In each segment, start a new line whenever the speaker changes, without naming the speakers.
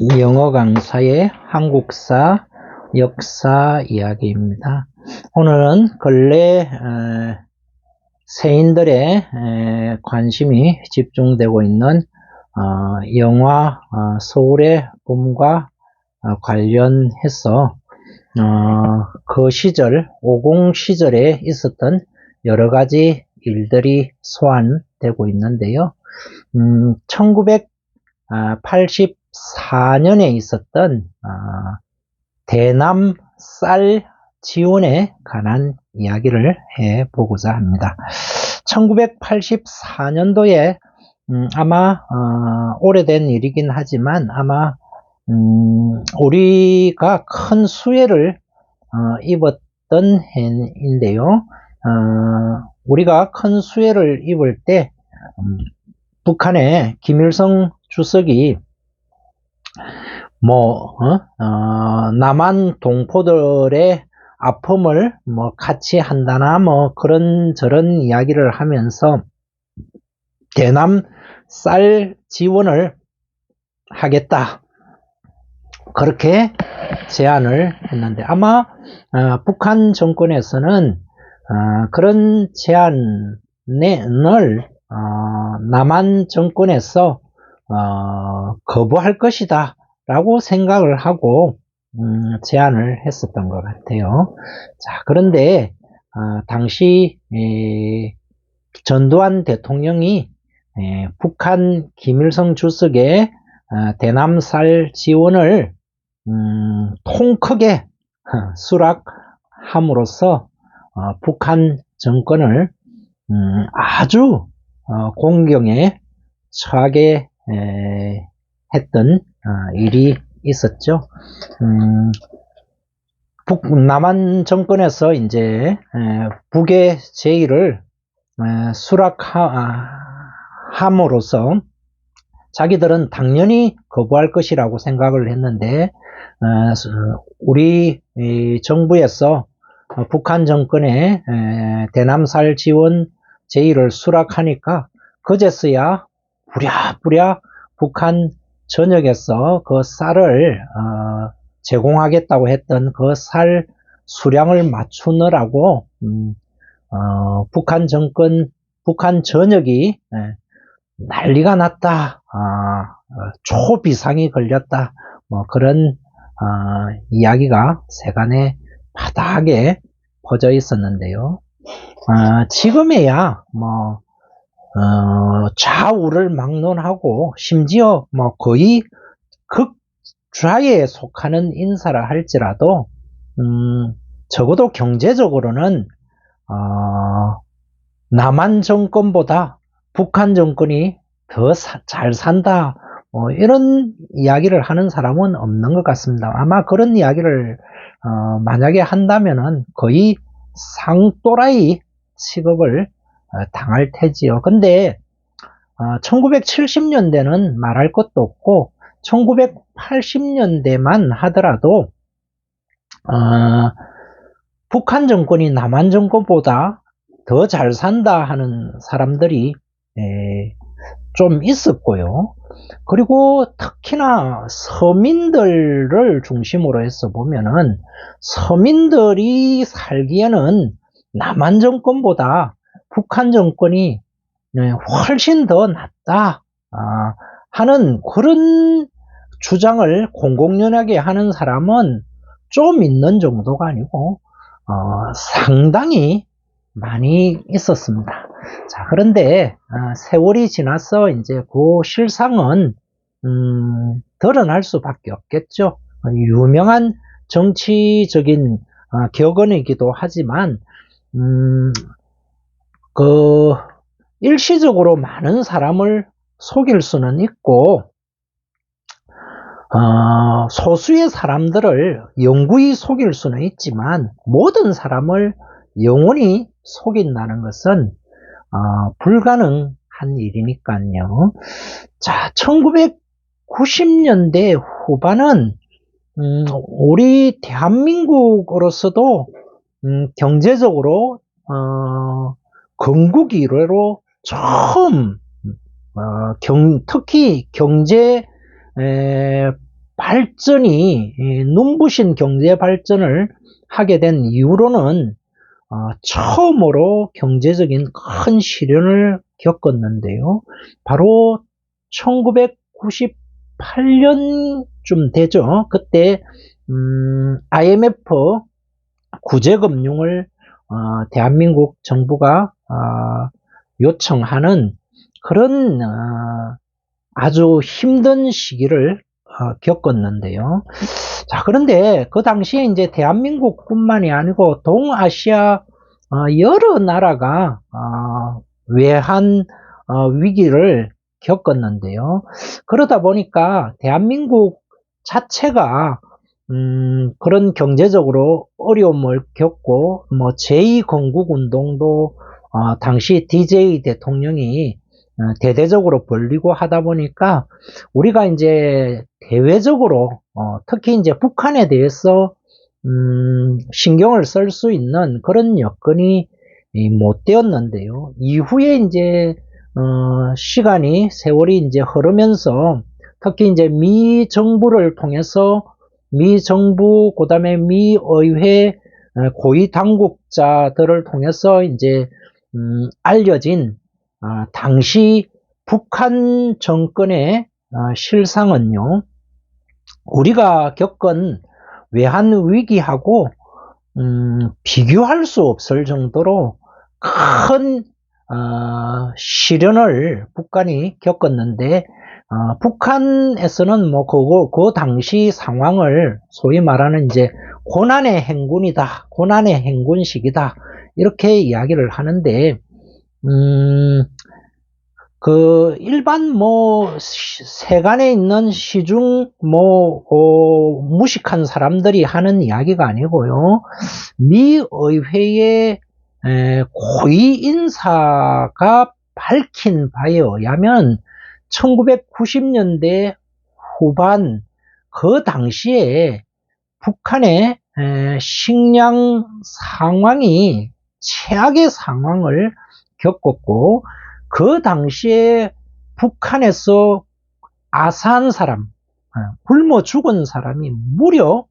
영어 강사의 한국사 역사 이야기입니다. 오늘은 근래 세인들의 관심이 집중되고 있는 영화 서울의 봄과 관련해서 그 시절 50 시절에 있었던 여러 가지 일들이 소환되고 있는데요. 1984년에 있었던 대남 쌀 지원에 관한 이야기를 해보고자 합니다. 1984년도에 아마 오래된 일이긴 하지만 아마 우리가 큰 수혜를 입었던 해인데요. 우리가 큰 수혜를 입을 때 북한의 김일성 주석이 남한 동포들의 아픔을 같이 한다나 그런저런 이야기를 하면서 대남 쌀 지원을 하겠다, 그렇게 제안을 했는데 아마 북한 정권에서는 그런 제안을 남한 정권에서 거부할 것이다 라고 생각을 하고 제안을 했었던 것 같아요. 자, 그런데 당시 전두환 대통령이 북한 김일성 주석의 대남쌀 지원을 통 크게 수락함으로써 북한 정권을 아주 공경에 처하게 했던 일이 있었죠. 남한 정권에서 이제 북의 제의를 수락함으로써 자기들은 당연히 거부할 것이라고 생각을 했는데 우리 정부에서 북한 정권의 대남쌀 지원 제의를 수락하니까 그제서야 부랴부랴 북한 전역에서 그 쌀을 제공하겠다고 했던 그 쌀 수량을 맞추느라고 북한 정권, 북한 전역이 난리가 났다, 초비상이 걸렸다, 그런 이야기가 세간에 바닥에 퍼져 있었는데요. 지금에야 좌우를 막론하고 심지어 거의 극좌에 속하는 인사라 할지라도 적어도 경제적으로는 남한 정권보다 북한 정권이 더 잘 산다, 이런 이야기를 하는 사람은 없는 것 같습니다. 아마 그런 이야기를 만약에 한다면은 거의 상또라이 취급을 당할 테지요. 근데 1970년대는 말할 것도 없고 1980년대만 하더라도 북한 정권이 남한 정권보다 더 잘 산다 하는 사람들이 좀 있었고요. 그리고 특히나 서민들을 중심으로 해서 보면은 서민들이 살기에는 남한 정권보다 북한 정권이 훨씬 더 낫다 하는 그런 주장을 공공연하게 하는 사람은 좀 있는 정도가 아니고 상당히 많이 있었습니다. 자, 그런데 세월이 지나서 이제 그 실상은 드러날 수밖에 없겠죠. 유명한 정치적인 격언이기도 하지만 일시적으로 많은 사람을 속일 수는 있고 소수의 사람들을 영구히 속일 수는 있지만 모든 사람을 영원히 속인다는 것은 불가능한 일이니까요. 자, 1990년대 후반은 우리 대한민국으로서도 경제적으로 건국 이래로 처음 특히 경제 발전이 눈부신 경제 발전을 하게 된 이후로는 처음으로 경제적인 큰 시련을 겪었는데요. 바로 1998년쯤 되죠. 그때 IMF 구제금융을 대한민국 정부가 요청하는 그런 아주 힘든 시기를 겪었는데요. 자, 그런데 그 당시에 이제 대한민국뿐만이 아니고 동아시아 여러 나라가 외환 위기를 겪었는데요. 그러다 보니까 대한민국 자체가 그런 경제적으로 어려움을 겪고 뭐 제2건국운동도 당시 DJ 대통령이 대대적으로 벌리고 하다 보니까 우리가 이제 대외적으로 특히 이제 북한에 대해서 신경을 쓸 수 있는 그런 여건이 못 되었는데요. 이후에 이제 시간이 세월이 이제 흐르면서 특히 이제 미 정부를 통해서 미 정부 그다음에 미 의회 고위 당국자들을 통해서 이제 알려진 당시 북한 정권의 실상은요, 우리가 겪은 외환 위기하고 비교할 수 없을 정도로 큰 시련을 북한이 겪었는데 북한에서는 뭐 그 당시 상황을 소위 말하는 이제 고난의 행군이다, 고난의 행군식이다 이렇게 이야기를 하는데 그 일반 뭐 세간에 있는 시중 뭐 무식한 사람들이 하는 이야기가 아니고요. 미 의회의 고위 인사가 밝힌 바에 의하면 1990년대 후반 그 당시에 북한의 식량 상황이 최악의 상황을 겪었고 그 당시에 북한에서 아사한 사람, 굶어 죽은 사람이 무려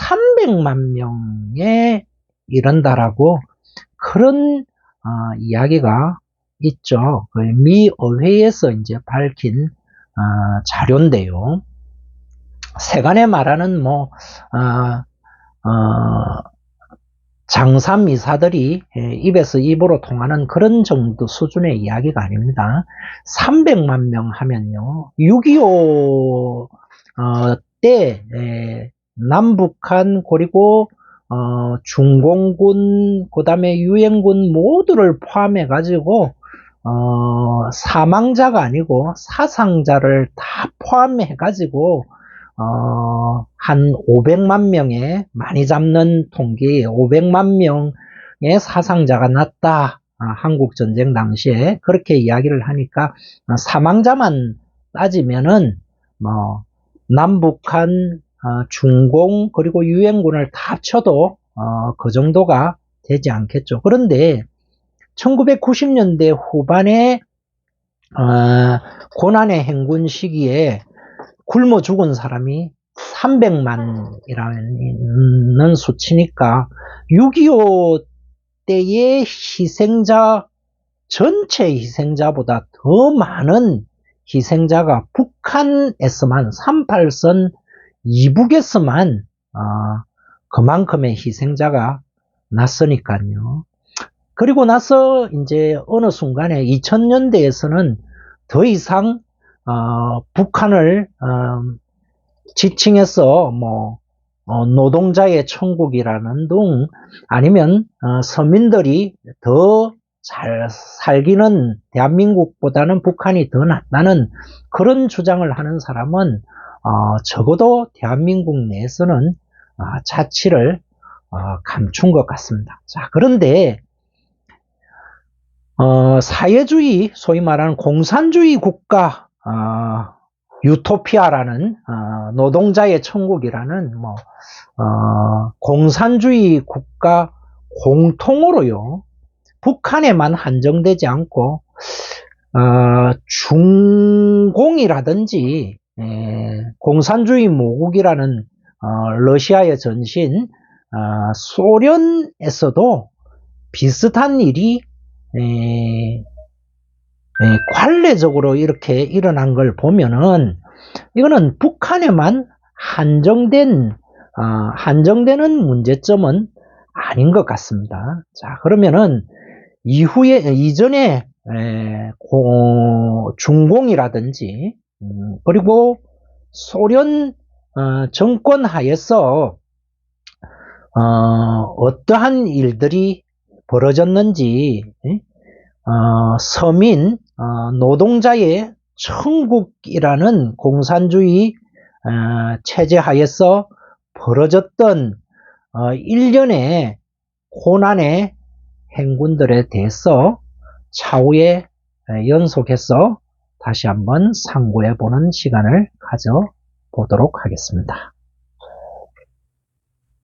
300만 명에 이른다라고 그런 이야기가 있죠. 미 의회에서 이제 밝힌 자료인데요. 세간에 말하는 뭐 장삼이사들이 입에서 입으로 통하는 그런 정도 수준의 이야기가 아닙니다. 300만 명 하면요. 6.25 때 남북한 그리고 중공군 그다음에 유엔군 모두를 포함해 가지고 사망자가 아니고 사상자를 다 포함해 가지고 한 500만 명에 많이 잡는 통계에 500만 명의 사상자가 났다. 한국전쟁 당시에 그렇게 이야기를 하니까 사망자만 따지면은 뭐 남북한 중공 그리고 유엔군을 다 합쳐도 그 정도가 되지 않겠죠. 그런데 1990년대 후반에 고난의 행군 시기에 굶어 죽은 사람이 300만이라는 수치니까 6.25 때의 희생자 전체 희생자보다 더 많은 희생자가 북한에서만 38선 이북에서만 그만큼의 희생자가 났으니까요. 그리고 나서 이제 어느 순간에 2000년대에서는 더 이상 북한을 지칭해서 뭐 노동자의 천국이라는 등 아니면 서민들이 더 잘 살기는 대한민국보다는 북한이 더 낫다는 그런 주장을 하는 사람은 적어도 대한민국 내에서는 자취를 감춘 것 같습니다. 자, 그런데 사회주의, 소위 말하는 공산주의 국가, 유토피아라는, 노동자의 천국이라는, 뭐, 공산주의 국가 공통으로요, 북한에만 한정되지 않고, 중공이라든지, 공산주의 모국이라는 러시아의 전신 소련에서도 비슷한 일이 관례적으로 이렇게 일어난 걸 보면은 이거는 북한에만 한정되는 문제점은 아닌 것 같습니다. 자, 그러면은 이전에 중공이라든지 그리고 소련 정권 하에서 어떠한 일들이 벌어졌는지 서민 노동자의 천국이라는 공산주의 체제 하에서 벌어졌던 일련의 고난의 행군들에 대해서 차후에 연속해서 다시 한번 상고해 보는 시간을 가져보도록 하겠습니다.